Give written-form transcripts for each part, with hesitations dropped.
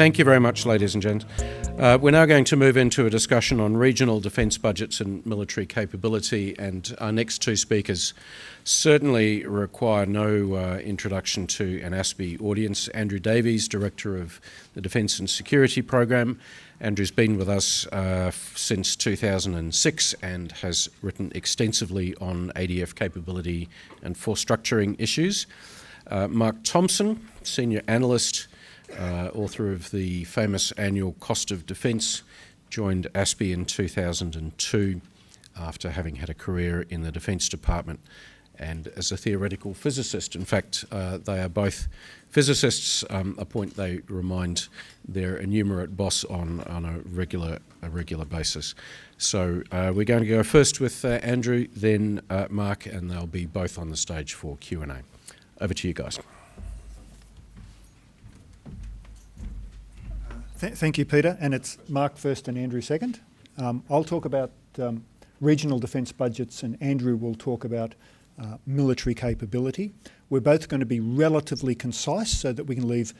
Thank you very much, ladies and gents. We're now going to move into a discussion on regional defence budgets and military capability, and our next two speakers certainly require no introduction to an ASPI audience. Andrew Davies, Director of the Defence and Security Program. Andrew's been with us since 2006 and has written extensively on ADF capability and force structuring issues. Mark Thomson, Senior Analyst, author of the famous annual Cost of Defence, joined ASPI in 2002 after having had a career in the Defence Department and as a theoretical physicist. In fact, they are both physicists, a point they remind their enumerate boss on a regular basis. So we're going to go first with Andrew, then Mark, and they'll be both on the stage for Q&A. Over to you guys. Thank you, Peter, and it's Mark first and Andrew second. I'll talk about regional defence budgets and Andrew will talk about military capability. We're both going to be relatively concise so that we can leave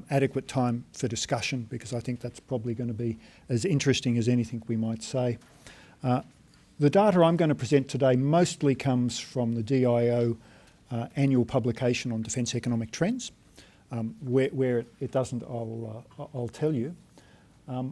adequate time for discussion, because I think that's probably going to be as interesting as anything we might say. The data I'm going to present today mostly comes from the DIO annual publication on defence economic trends. Where it doesn't, I'll tell you.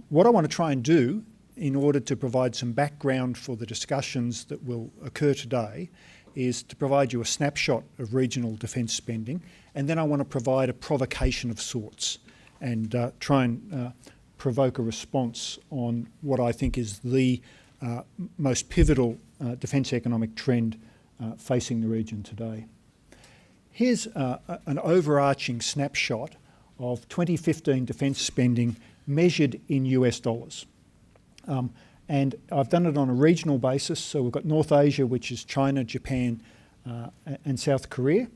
What I want to try and do in order to provide some background for the discussions that will occur today is to provide you a snapshot of regional defence spending, and then I want to provide a provocation of sorts and try and provoke a response on what I think is the most pivotal defence economic trend facing the region today. Here's an overarching snapshot of 2015 defence spending measured in US dollars. And I've done it on a regional basis, so we've got North Asia, which is China, Japan, and South Korea,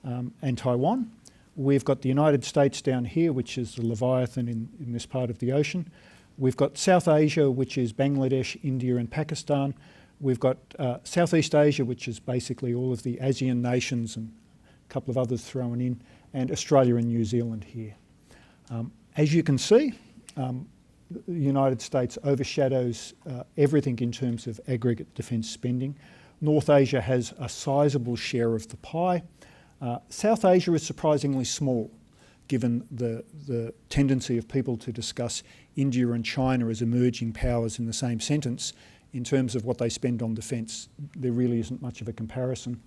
and Taiwan. We've got the United States down here, which is the Leviathan in this part of the ocean. We've got South Asia, which is Bangladesh, India, and Pakistan. We've got Southeast Asia, which is basically all of the ASEAN nations and couple of others thrown in, and Australia and New Zealand here. As you can see, the United States overshadows everything in terms of aggregate defence spending. North Asia has a sizable share of the pie. South Asia is surprisingly small, given the tendency of people to discuss India and China as emerging powers in the same sentence. In terms of what they spend on defence, there really isn't much of a comparison.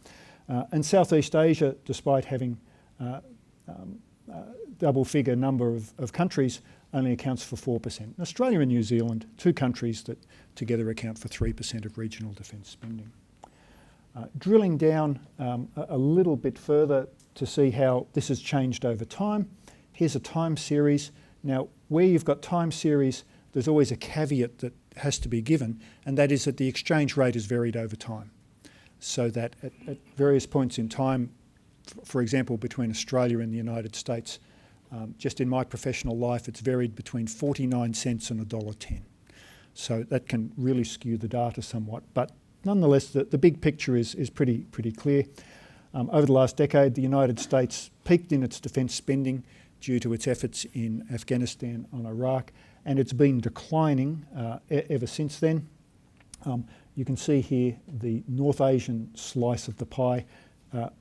And Southeast Asia, despite having double-figure number of countries, only accounts for 4%. Australia and New Zealand, two countries that together account for 3% of regional defence spending. Drilling down a little bit further to see how this has changed over time, here's a time series. Now, where you've got time series, there's always a caveat that has to be given, and that is that the exchange rate has varied over time. So that at various points in time, for example, between Australia and the United States, just in my professional life, it's varied between 49 cents and $1.10. So that can really skew the data somewhat. But nonetheless, the big picture is pretty clear. Over the last decade, the United States peaked in its defence spending due to its efforts in Afghanistan and Iraq, and it's been declining ever since then. You can see here the North Asian slice of the pie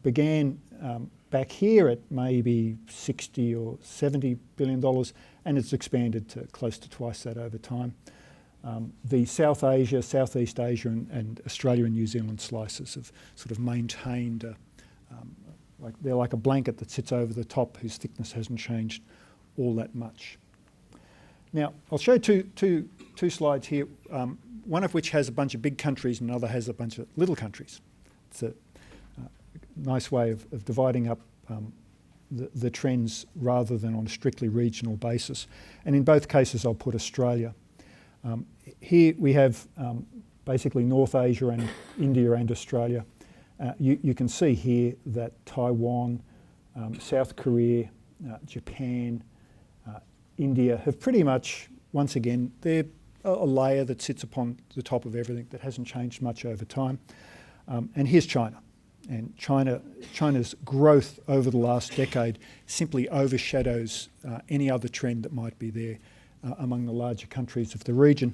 began back here at maybe $60 or $70 billion, and it's expanded to close to twice that over time. The South Asia, Southeast Asia, and Australia and New Zealand slices have sort of maintained, they're like a blanket that sits over the top whose thickness hasn't changed all that much. Now, I'll show you two slides here. One of which has a bunch of big countries and another has a bunch of little countries. It's a nice way of dividing up the trends rather than on a strictly regional basis. And in both cases, I'll put Australia. Here we have basically North Asia and India and Australia. You can see here that Taiwan, South Korea, Japan, India have pretty much, once again, they're a layer that sits upon the top of everything that hasn't changed much over time. And here's China. And China's growth over the last decade simply overshadows any other trend that might be there among the larger countries of the region.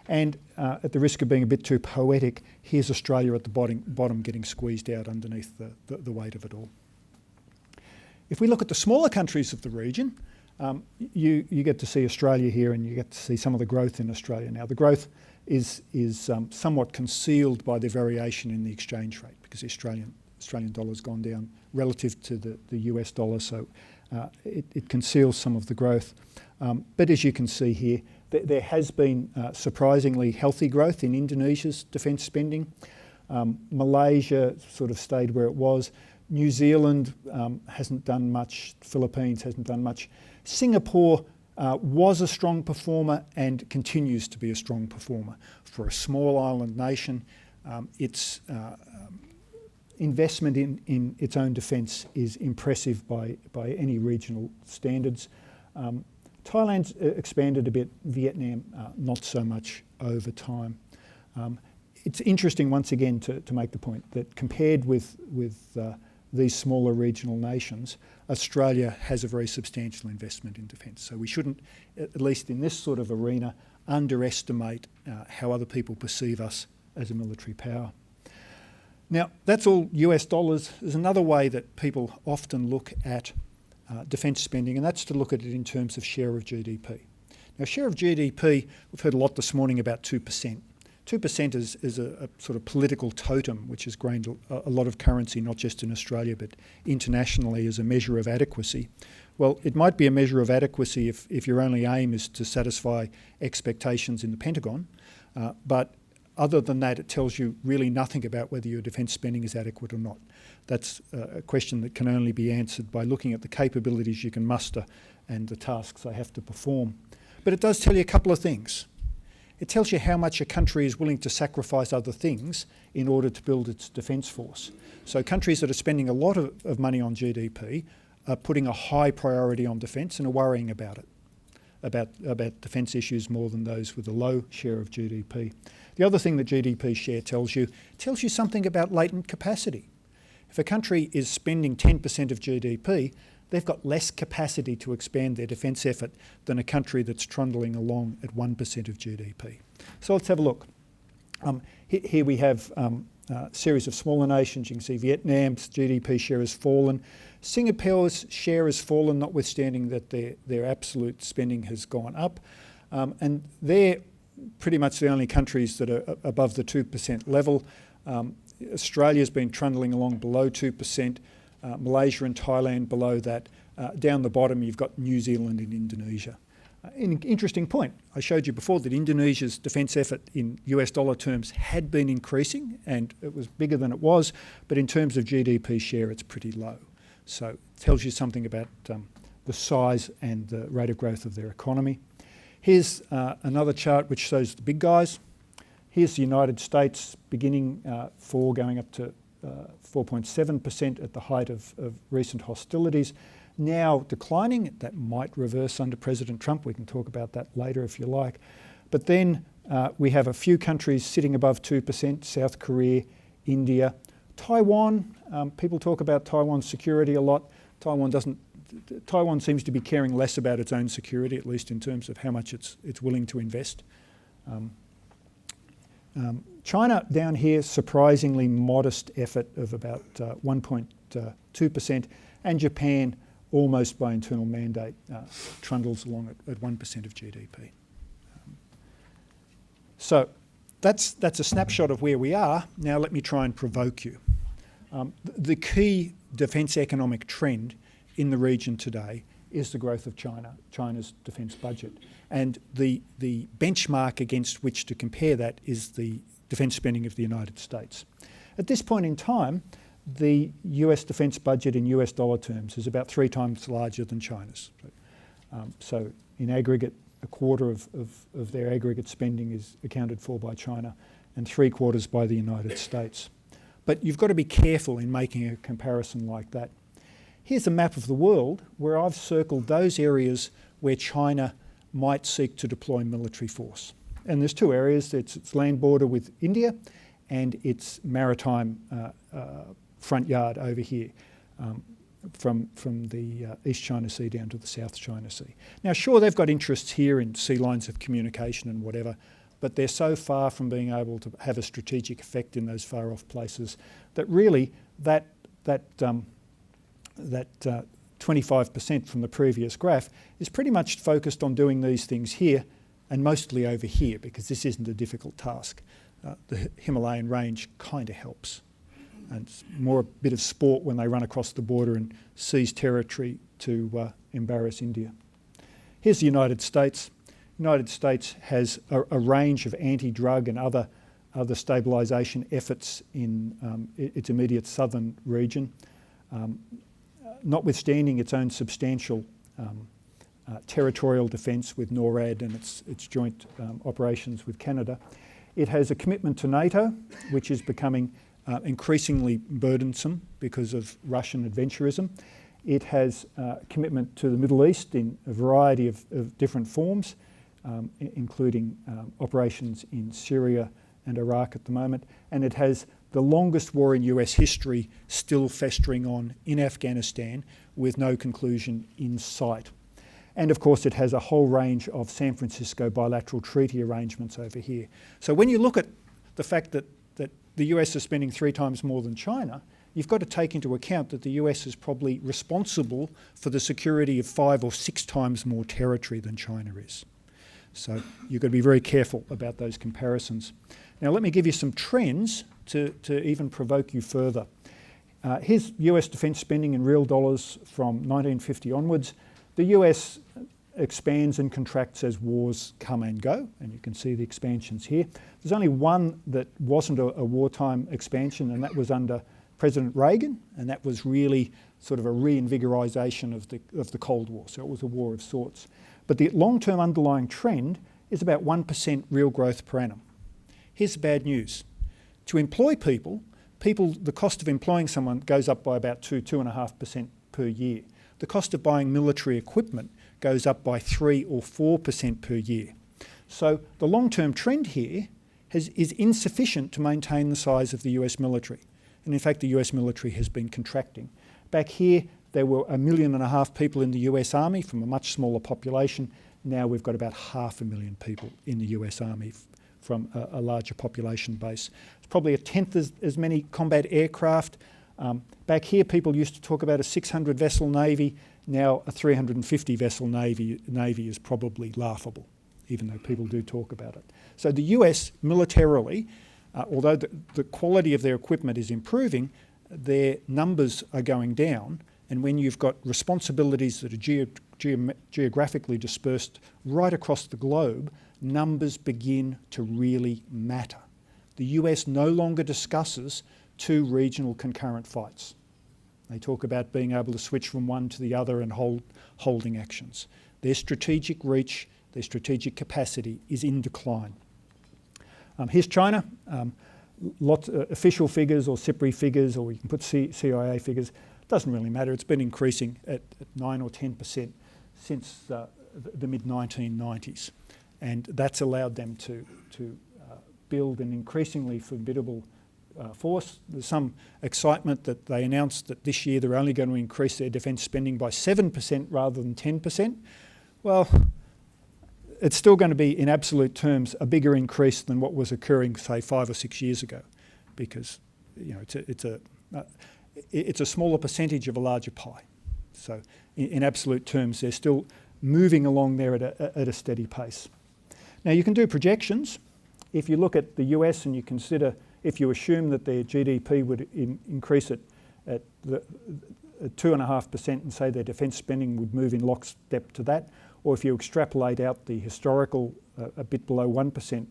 And at the risk of being a bit too poetic, here's Australia at the bottom getting squeezed out underneath the weight of it all. If we look at the smaller countries of the region, you get to see Australia here, and you get to see some of the growth in Australia. Now, the growth is somewhat concealed by the variation in the exchange rate, because the Australian dollar's gone down relative to the US dollar, so it conceals some of the growth. But as you can see here, there has been surprisingly healthy growth in Indonesia's defence spending. Malaysia sort of stayed where it was. New Zealand hasn't done much. Philippines hasn't done much. Singapore was a strong performer and continues to be a strong performer. For a small island nation, its investment in its own defence is impressive by any regional standards. Thailand's expanded a bit, Vietnam not so much over time. It's interesting once again to make the point that compared with these smaller regional nations, Australia has a very substantial investment in defence. So we shouldn't, at least in this sort of arena, underestimate how other people perceive us as a military power. Now, that's all US dollars. There's another way that people often look at defence spending, and that's to look at it in terms of share of GDP. Now, share of GDP, we've heard a lot this morning about 2%. 2% is a sort of political totem which has gained a lot of currency, not just in Australia but internationally, as a measure of adequacy. Well, it might be a measure of adequacy if your only aim is to satisfy expectations in the Pentagon, but other than that, it tells you really nothing about whether your defence spending is adequate or not. That's a question that can only be answered by looking at the capabilities you can muster and the tasks they have to perform. But it does tell you a couple of things. It tells you how much a country is willing to sacrifice other things in order to build its defence force. So countries that are spending a lot of money on GDP are putting a high priority on defence and are worrying about it, about defence issues more than those with a low share of GDP. The other thing that GDP share tells you something about latent capacity. If a country is spending 10% of GDP, they've got less capacity to expand their defence effort than a country that's trundling along at 1% of GDP. So let's have a look. Here we have a series of smaller nations. You can see Vietnam's GDP share has fallen. Singapore's share has fallen, notwithstanding that their absolute spending has gone up. And they're pretty much the only countries that are above the 2% level. Australia's been trundling along below 2%. Malaysia and Thailand below that. Down the bottom, you've got New Zealand and Indonesia. An interesting point. I showed you before that Indonesia's defence effort in US dollar terms had been increasing, and it was bigger than it was, but in terms of GDP share, it's pretty low. So it tells you something about the size and the rate of growth of their economy. Here's another chart which shows the big guys. Here's the United States beginning 4 going up to 4.7% at the height of recent hostilities, now declining. That might reverse under President Trump. We can talk about that later if you like. But then we have a few countries sitting above 2%, South Korea, India. Taiwan, people talk about Taiwan's security a lot. Taiwan seems to be caring less about its own security, at least in terms of how much it's willing to invest. China down here, surprisingly modest effort of about 1.2%, and Japan, almost by internal mandate, trundles along at 1% of GDP. So that's a snapshot of where we are. Now let me try and provoke you. The key defence economic trend in the region today is the growth of China's defence budget. And the benchmark against which to compare that is the defence spending of the United States. At this point in time, the US defence budget in US dollar terms is about 3 times larger than China's. So in aggregate, a quarter of their aggregate spending is accounted for by China and 3/4 by the United States. But you've got to be careful in making a comparison like that. Here's a map of the world where I've circled those areas where China might seek to deploy military force. And there's 2 areas. It's its land border with India and its maritime front yard over here, from the East China Sea down to the South China Sea. Now, sure, they've got interests here in sea lines of communication and whatever, but they're so far from being able to have a strategic effect in those far off places that really that 25% from the previous graph is pretty much focused on doing these things here and mostly over here, because this isn't a difficult task. The Himalayan range kind of helps. And it's more a bit of sport when they run across the border and seize territory to embarrass India. Here's the United States. The United States has a range of anti-drug and other stabilisation efforts in its immediate southern region, notwithstanding its own substantial territorial defence with NORAD and its joint operations with Canada. It has a commitment to NATO, which is becoming increasingly burdensome because of Russian adventurism. It has a commitment to the Middle East in a variety of different forms, including operations in Syria and Iraq at the moment. And it has the longest war in US history still festering on in Afghanistan with no conclusion in sight. And of course it has a whole range of San Francisco bilateral treaty arrangements over here. So when you look at the fact that the US is spending 3 times more than China, you've got to take into account that the US is probably responsible for the security of 5 or 6 times more territory than China is. So you've got to be very careful about those comparisons. Now let me give you some trends to even provoke you further. Here's US defence spending in real dollars from 1950 onwards. The US expands and contracts as wars come and go, and you can see the expansions here. There's only one that wasn't a wartime expansion, and that was under President Reagan, and that was really sort of a reinvigorisation of the Cold War, so it was a war of sorts. But the long-term underlying trend is about 1% real growth per annum. Here's the bad news. To employ people, the cost of employing someone goes up by about 2.5% per year. The cost of buying military equipment goes up by 3 or 4% per year. So the long-term trend here is insufficient to maintain the size of the US military. And in fact, the US military has been contracting. Back here, there were 1.5 million people in the US Army from a much smaller population. Now we've got about 500,000 people in the US Army from a larger population base. It's probably 1/10 as many combat aircraft. Back here, people used to talk about a 600-vessel Navy. Now a 350-vessel Navy is probably laughable, even though people do talk about it. So the US militarily, although the quality of their equipment is improving, their numbers are going down. And when you've got responsibilities that are geographically dispersed right across the globe, numbers begin to really matter. The US no longer discusses 2 regional concurrent fights. They talk about being able to switch from one to the other and holding actions. Their strategic reach, their strategic capacity is in decline. Here's China. Lots of official figures or CIPRI figures, or you can put CIA figures. Doesn't really matter. It's been increasing at 9 or 10% since the mid-1990s. And that's allowed them to build an increasingly formidable force. There's some excitement that they announced that this year they're only going to increase their defence spending by 7% rather than 10%. Well, it's still going to be, in absolute terms, a bigger increase than what was occurring, say, 5 or 6 years ago, because it's a smaller percentage of a larger pie. So in absolute terms, they're still moving along there at a steady pace. Now, you can do projections. If you look at the US and you consider, if you assume that their GDP would increase at 2.5% and say their defence spending would move in lockstep to that, or if you extrapolate out the historical a bit below 1%,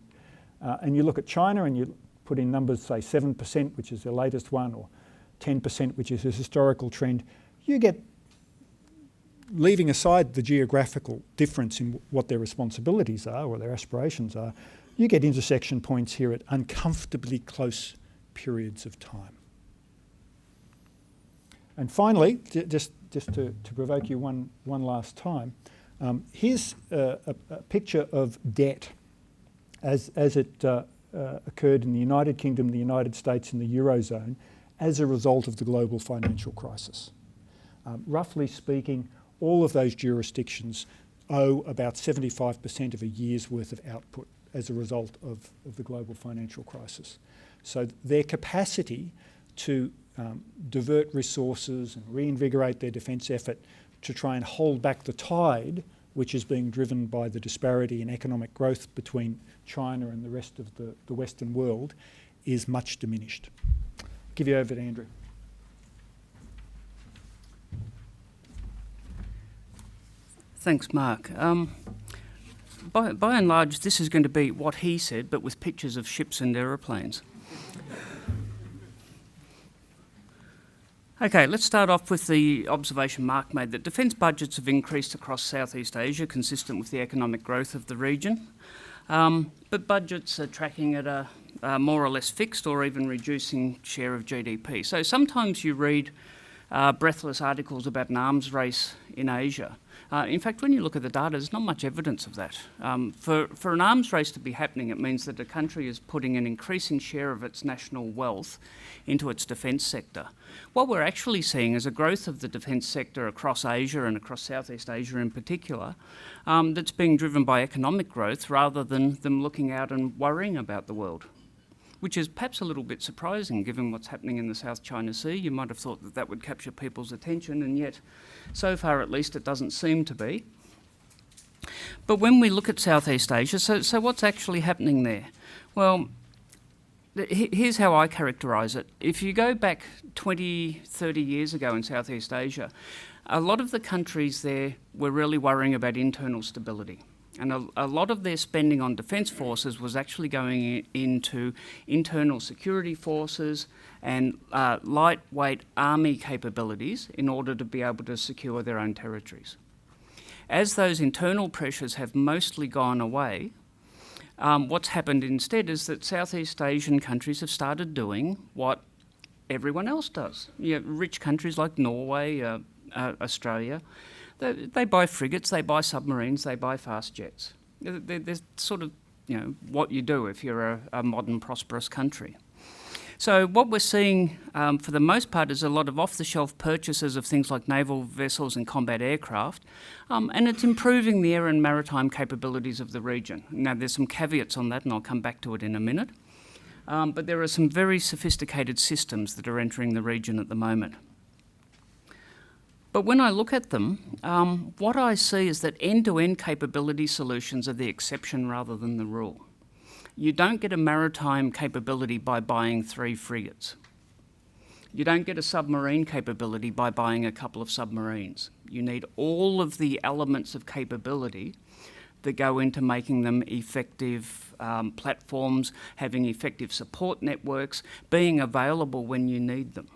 and you look at China and you put in numbers, say 7%, which is their latest one, or 10%, which is a historical trend, you get, leaving aside the geographical difference in what their responsibilities are or their aspirations are, you get intersection points here at uncomfortably close periods of time. And finally, just to provoke you one last time, here's a picture of debt as it occurred in the United Kingdom, the United States and the Eurozone as a result of the global financial crisis. Roughly speaking, all of those jurisdictions owe about 75% of a year's worth of output as a result of the global financial crisis. So their capacity to divert resources and reinvigorate their defence effort to try and hold back the tide, which is being driven by the disparity in economic growth between China and the rest of the Western world, is much diminished. I'll give you over to Andrew. Thanks, Mark. By and large, this is going to be what he said, but with pictures of ships and aeroplanes. Okay, let's start off with the observation Mark made that defence budgets have increased across Southeast Asia, consistent with the economic growth of the region. But budgets are tracking at a more or less fixed or even reducing share of GDP. So sometimes you read breathless articles about an arms race in Asia. In fact, when you look at the data, there's not much evidence of that. For an arms race to be happening, it means that a country is putting an increasing share of its national wealth into its defence sector. What we're actually seeing is a growth of the defence sector across Asia and across Southeast Asia in particular, that's being driven by economic growth rather than them looking out and worrying about the world, which is perhaps a little bit surprising given what's happening in the South China Sea. You might have thought that that would capture people's attention, and yet, so far at least, it doesn't seem to be. But when we look at Southeast Asia, so what's actually happening there? Well, here's how I characterise it. If you go back 20, 30 years ago in Southeast Asia, a lot of the countries there were really worrying about internal stability. And a lot of their spending on defence forces was actually going into internal security forces and lightweight army capabilities in order to be able to secure their own territories. As those internal pressures have mostly gone away, what's happened instead is that Southeast Asian countries have started doing what everyone else does. You know, rich countries like Norway, Australia, they buy frigates, they buy submarines, they buy fast jets. They're sort of, you know, what you do if you're a modern, prosperous country. So what we're seeing, for the most part, is a lot of off-the-shelf purchases of things like naval vessels and combat aircraft, and it's improving the air and maritime capabilities of the region. Now, there's some caveats on that, and I'll come back to it in a minute. But there are some very sophisticated systems that are entering the region at the moment. But when I look at them, what I see is that end-to-end capability solutions are the exception rather than the rule. You don't get a maritime capability by buying 3 frigates. You don't get a submarine capability by buying a couple of submarines. You need all of the elements of capability that go into making them effective platforms, having effective support networks, being available when you need them.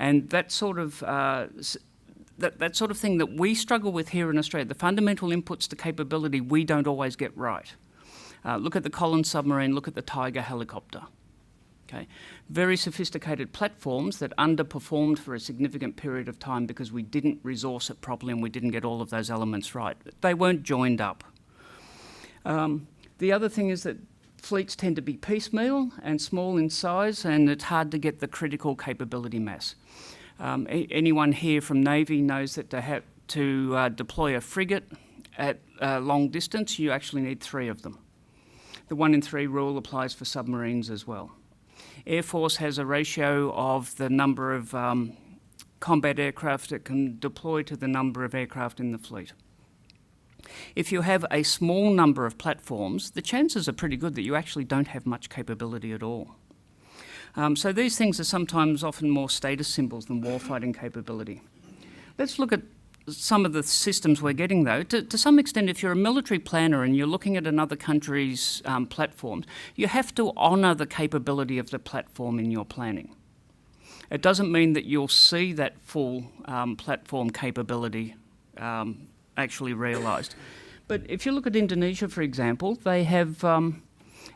And that sort of that sort of thing that we struggle with here in Australia, the fundamental inputs to capability we don't always get right. Look at the Collins submarine, look at the Tiger helicopter. Okay, very sophisticated platforms that underperformed for a significant period of time because we didn't resource it properly and we didn't get all of those elements right. They weren't joined up. The other thing is that fleets tend to be piecemeal and small in size, and it's hard to get the critical capability mass. Anyone here from Navy knows that to deploy a frigate at long distance, you actually need 3 of them. The 1 in 3 rule applies for submarines as well. Air Force has a ratio of the number of combat aircraft it can deploy to the number of aircraft in the fleet. If you have a small number of platforms, the chances are pretty good that you actually don't have much capability at all. So these things are sometimes often more status symbols than warfighting capability. Let's look at some of the systems we're getting, though. To some extent, if you're a military planner and you're looking at another country's platforms, you have to honour the capability of the platform in your planning. It doesn't mean that you'll see that full platform capability actually realised. But if you look at Indonesia, for example, they have,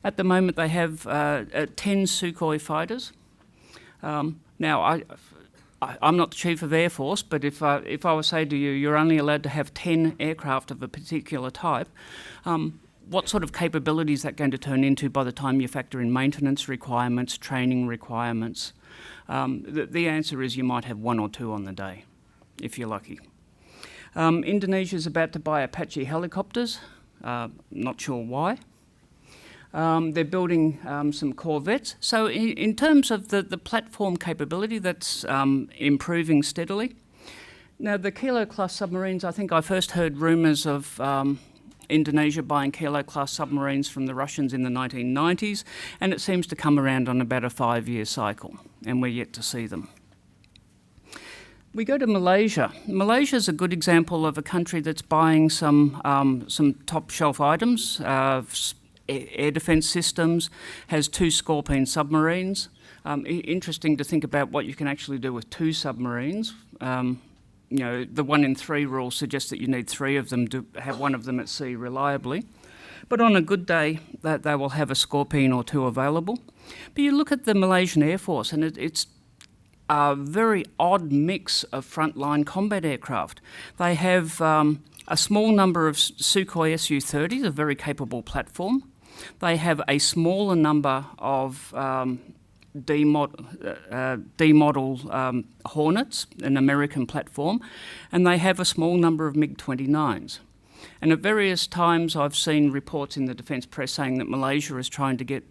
at the moment, they have 10 Sukhoi fighters. Now, I'm not the Chief of Air Force, but if I were to say to you, you're only allowed to have 10 aircraft of a particular type, what sort of capability is that going to turn into by the time you factor in maintenance requirements, training requirements? The answer is you might have one or two on the day, if you're lucky. Indonesia is about to buy Apache helicopters. Not sure why. They're building some corvettes. So in terms of the platform capability, that's improving steadily. Now, the Kilo-class submarines, I think I first heard rumours of Indonesia buying Kilo-class submarines from the Russians in the 1990s, and it seems to come around on about a 5-year cycle, and we're yet to see them. We go to Malaysia. Malaysia is a good example of a country that's buying some top-shelf items, air defence systems, has 2 Scorpene submarines. Interesting to think about what you can actually do with 2 submarines. You know, the 1 in 3 rule suggests that you need 3 of them to have one of them at sea reliably. But on a good day, they will have a Scorpene or 2 available. But you look at the Malaysian Air Force, and it's a very odd mix of frontline combat aircraft. They have a small number of Sukhoi Su-30s, a very capable platform. They have a smaller number of D-model Hornets, an American platform, and they have a small number of MiG-29s. And at various times I've seen reports in the defence press saying that Malaysia is trying to get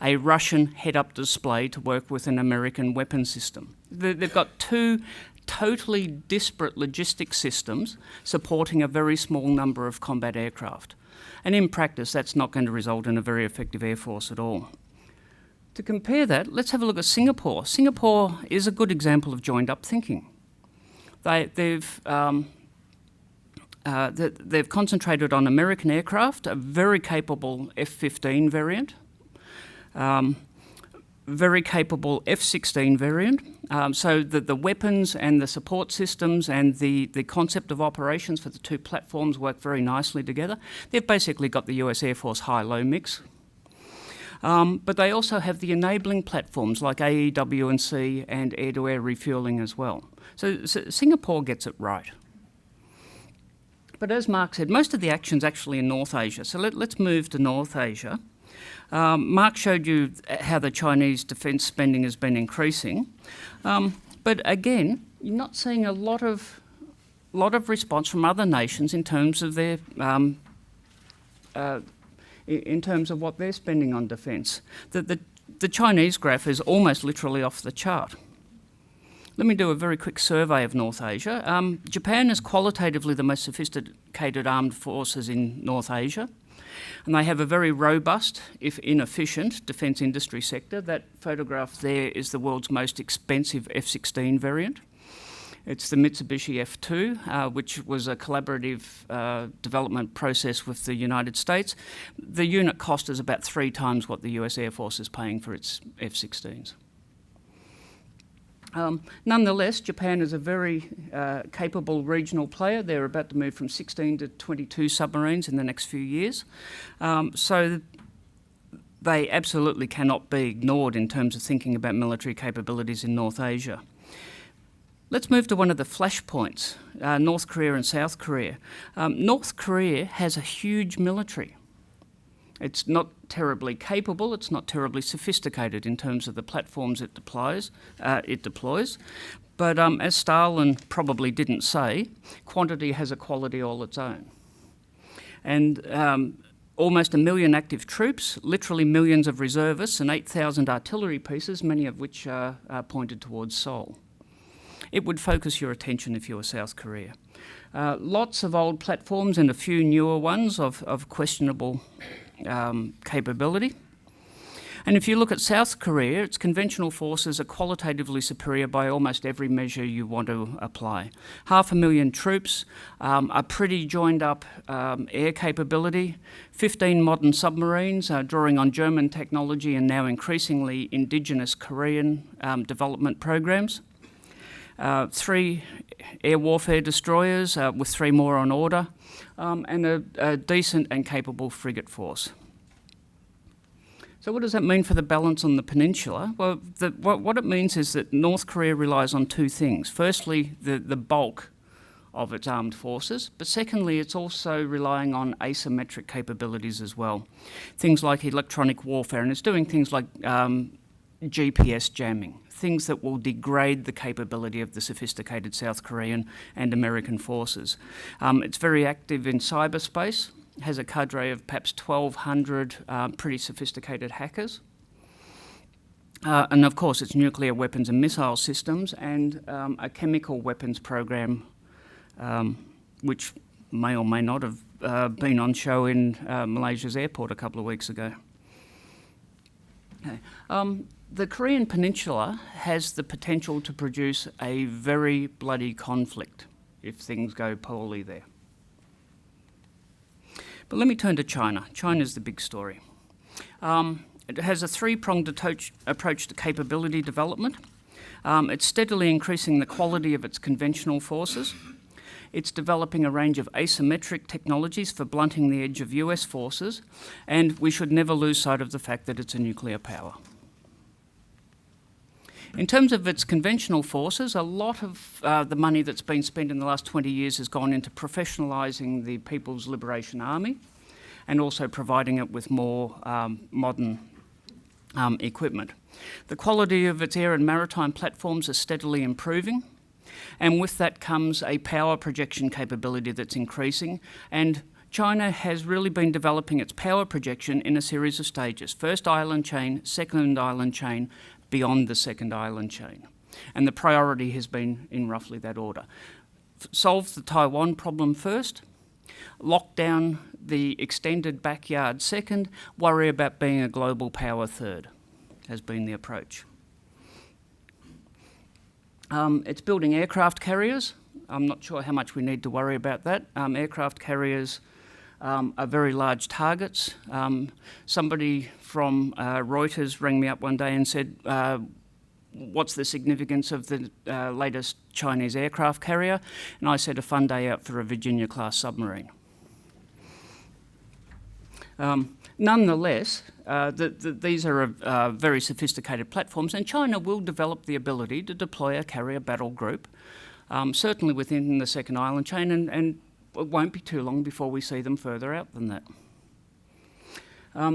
a Russian head-up display to work with an American weapon system. They've got 2 totally disparate logistics systems supporting a very small number of combat aircraft. And in practice, that's not going to result in a very effective air force at all. To compare that, let's have a look at Singapore. Singapore is a good example of joined-up thinking. They've concentrated on American aircraft, a very capable F-15 variant, very capable F-16 variant, so that the weapons and the support systems and the concept of operations for the 2 platforms work very nicely together. They've basically got the US Air Force high-low mix. But they also have the enabling platforms like AEW&C and air-to-air refuelling as well. So Singapore gets it right. But as Mark said, most of the action's actually in North Asia. So let's move to North Asia. Mark showed you how the Chinese defence spending has been increasing. But again, you're not seeing a lot of response from other nations in terms of their in terms of what they're spending on defence. The Chinese graph is almost literally off the chart. Let me do a very quick survey of North Asia. Japan is qualitatively the most sophisticated armed forces in North Asia, and they have a very robust, if inefficient, defence industry sector. That photograph there is the world's most expensive F-16 variant. It's the Mitsubishi F2, which was a collaborative development process with the United States. The unit cost is about 3 times what the US Air Force is paying for its F-16s. Nonetheless, Japan is a very capable regional player. They're about to move from 16 to 22 submarines in the next few years. So they absolutely cannot be ignored in terms of thinking about military capabilities in North Asia. Let's move to one of the flashpoints, North Korea and South Korea. North Korea has a huge military. It's not terribly capable, it's not terribly sophisticated in terms of the platforms it deploys. But as Stalin probably didn't say, quantity has a quality all its own. And almost 1 million active troops, literally millions of reservists, and 8,000 artillery pieces, many of which are pointed towards Seoul. It would focus your attention if you were South Korea. Lots of old platforms and a few newer ones of questionable capability. And if you look at South Korea, its conventional forces are qualitatively superior by almost every measure you want to apply. 500,000 troops, a pretty joined up air capability, 15 modern submarines drawing on German technology and now increasingly indigenous Korean development programs. 3 air warfare destroyers with 3 more on order, and a decent and capable frigate force. So what does that mean for the balance on the peninsula? Well, what it means is that North Korea relies on 2 things. Firstly, the bulk of its armed forces, but secondly, it's also relying on asymmetric capabilities as well. Things like electronic warfare, and it's doing things like GPS jamming, things that will degrade the capability of the sophisticated South Korean and American forces. It's very active in cyberspace, has a cadre of perhaps 1,200 pretty sophisticated hackers. And of course, its nuclear weapons and missile systems and a chemical weapons program, which may or may not have been on show in Malaysia's airport a couple of weeks ago. Okay. The Korean Peninsula has the potential to produce a very bloody conflict if things go poorly there. But let me turn to China. China's the big story. It has a three-pronged approach to capability development. It's steadily increasing the quality of its conventional forces. It's developing a range of asymmetric technologies for blunting the edge of US forces, and we should never lose sight of the fact that it's a nuclear power. In terms of its conventional forces, a lot of the money that's been spent in the last 20 years has gone into professionalising the People's Liberation Army and also providing it with more modern equipment. The quality of its air and maritime platforms is steadily improving, and with that comes a power projection capability that's increasing, and China has really been developing its power projection in a series of stages. First island chain, second island chain, beyond the second island chain. And the priority has been in roughly that order. Solve the Taiwan problem first, lock down the extended backyard second, worry about being a global power third, has been the approach. It's building aircraft carriers. I'm not sure how much we need to worry about that. Aircraft carriers are very large targets. Somebody from Reuters rang me up one day and said, what's the significance of the latest Chinese aircraft carrier? And I said, a fun day out for a Virginia-class submarine. Nonetheless, these are very sophisticated platforms, and China will develop the ability to deploy a carrier battle group, certainly within the second island chain, and it won't be too long before we see them further out than that.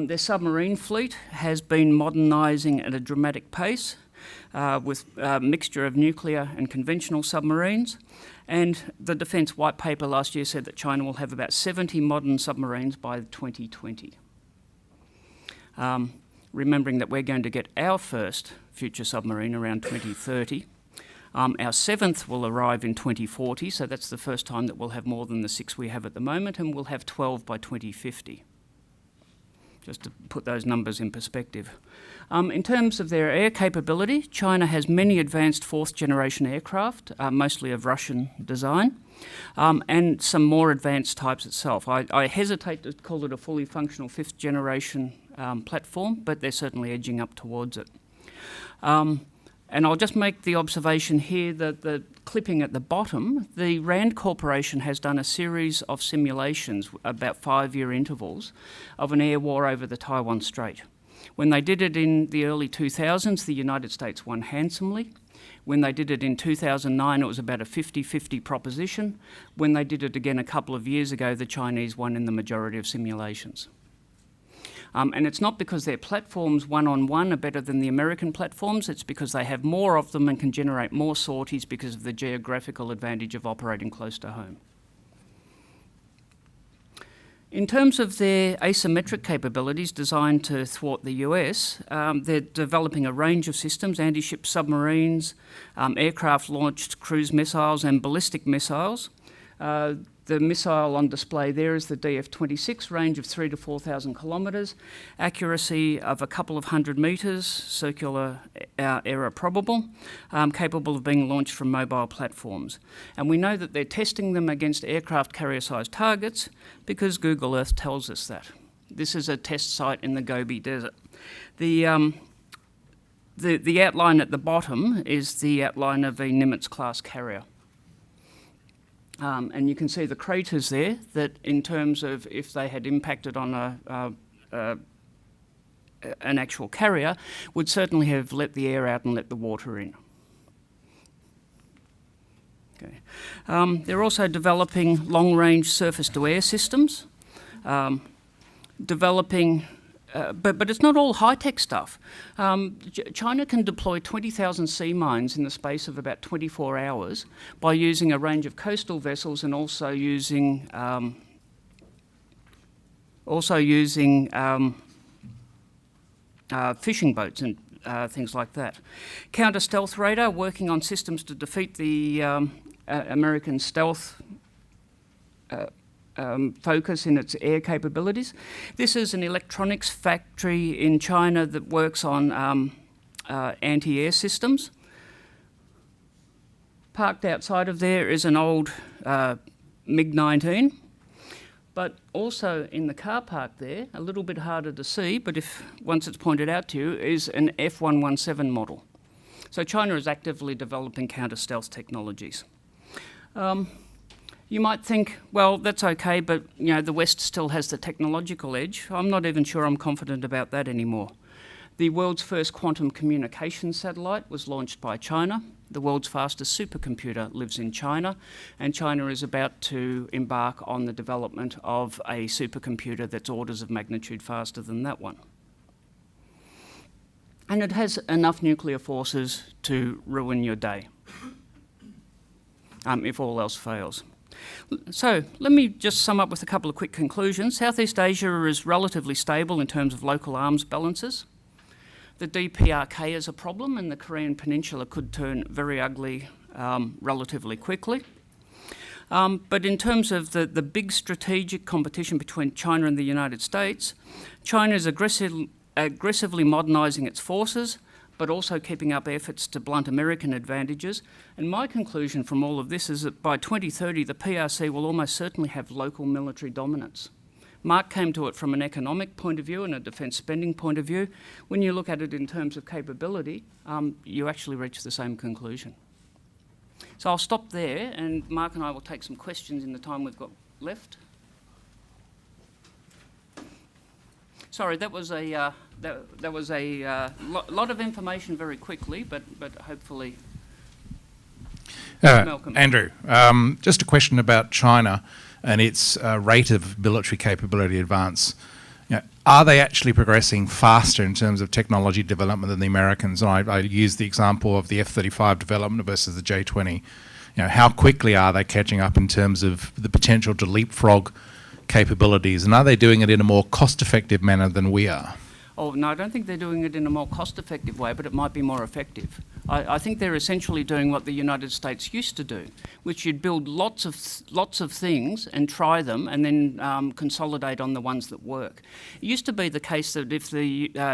Their submarine fleet has been modernising at a dramatic pace with a mixture of nuclear and conventional submarines, and the Defence White Paper last year said that China will have about 70 modern submarines by 2020. Remembering that we're going to get our first future submarine around 2030. Our seventh will arrive in 2040, so that's the first time that we'll have more than the 6 we have at the moment, and we'll have 12 by 2050. Just to put those numbers in perspective. In terms of their air capability, China has many advanced fourth-generation aircraft, mostly of Russian design, and some more advanced types itself. I hesitate to call it a fully functional fifth-generation platform, but they're certainly edging up towards it. And I'll just make the observation here that the clipping at the bottom, the RAND Corporation has done a series of simulations, about 5-year intervals, of an air war over the Taiwan Strait. When they did it in the early 2000s, the United States won handsomely. When they did it in 2009, it was about a 50-50 proposition. When they did it again a couple of years ago, the Chinese won in the majority of simulations. And it's not because their platforms one-on-one are better than the American platforms, it's because they have more of them and can generate more sorties because of the geographical advantage of operating close to home. In terms of their asymmetric capabilities designed to thwart the US, they're developing a range of systems, anti-ship submarines, aircraft-launched cruise missiles and ballistic missiles. The missile on display there is the DF-26, range of 3,000 to 4,000 kilometres, accuracy of a couple of 100 metres, circular error probable, capable of being launched from mobile platforms. And we know that they're testing them against aircraft carrier-sized targets because Google Earth tells us that. This is a test site in the Gobi Desert. The outline at the bottom is the outline of a Nimitz-class carrier. And you can see the craters there that in terms of if they had impacted on an actual carrier, would certainly have let the air out and let the water in. Okay. They're also developing long-range surface-to-air systems, developing, but it's not all high-tech stuff. China can deploy 20,000 sea mines in the space of about 24 hours by using a range of coastal vessels and also using fishing boats and things like that. Counter-stealth radar, working on systems to defeat the American stealth focus in its air capabilities. This is an electronics factory in China that works on anti-air systems. Parked outside of there is an old MiG-19. But also in the car park there, a little bit harder to see, but once it's pointed out to you, is an F-117 model. So China is actively developing counter-stealth technologies. You might think, well, that's okay, but the West still has the technological edge. I'm not even sure I'm confident about that anymore. The world's first quantum communication satellite was launched by China. The world's fastest supercomputer lives in China, and China is about to embark on the development of a supercomputer that's orders of magnitude faster than that one. And it has enough nuclear forces to ruin your day, if all else fails. So let me just sum up with a couple of quick conclusions. Southeast Asia is relatively stable in terms of local arms balances. The DPRK is a problem, and the Korean Peninsula could turn very ugly relatively quickly. But in terms of the big strategic competition between China and the United States, China is aggressively modernising its forces, but also keeping up efforts to blunt American advantages. And my conclusion from all of this is that by 2030, the PRC will almost certainly have local military dominance. Mark came to it from an economic point of view and a defence spending point of view. When you look at it in terms of capability, you actually reach the same conclusion. So I'll stop there, and Mark and I will take some questions in the time we've got left. Sorry, that was a lot of information very quickly, but hopefully. Malcolm. Andrew, just a question about China and its rate of military capability advance. Are they actually progressing faster in terms of technology development than the Americans? And I use the example of the F-35 development versus the J-20. How quickly are they catching up in terms of the potential to leapfrog capabilities? And are they doing it in a more cost-effective manner than we are? Oh, no, I don't think they're doing it in a more cost-effective way, but it might be more effective. I think they're essentially doing what the United States used to do, which you'd build lots of things and try them and then consolidate on the ones that work. It used to be the case that if the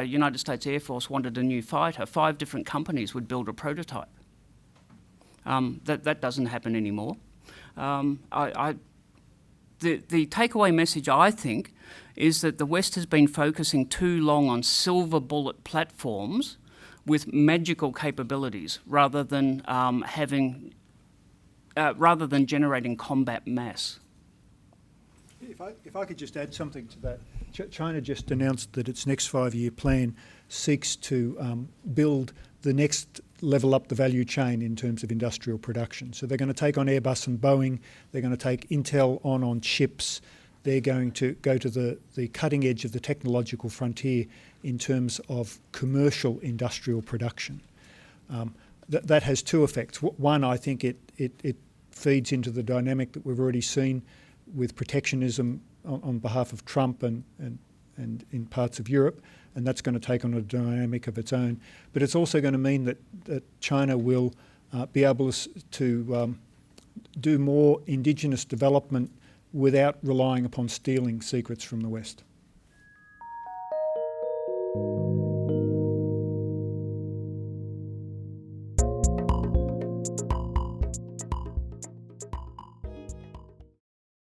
United States Air Force wanted a new fighter, 5 different companies would build a prototype. That doesn't happen anymore. The takeaway message, I think, is that the West has been focusing too long on silver bullet platforms with magical capabilities rather than generating combat mass. If I could just add something to that. China just announced that its next 5-year plan seeks to build the next level up the value chain in terms of industrial production. So they're going to take on Airbus and Boeing, they're going to take Intel on chips, they're going to go to the cutting edge of the technological frontier in terms of commercial industrial production. That has 2 effects. One, I think it feeds into the dynamic that we've already seen with protectionism on behalf of Trump and in parts of Europe, and that's going to take on a dynamic of its own. But it's also going to mean that China will be able to do more indigenous development without relying upon stealing secrets from the West.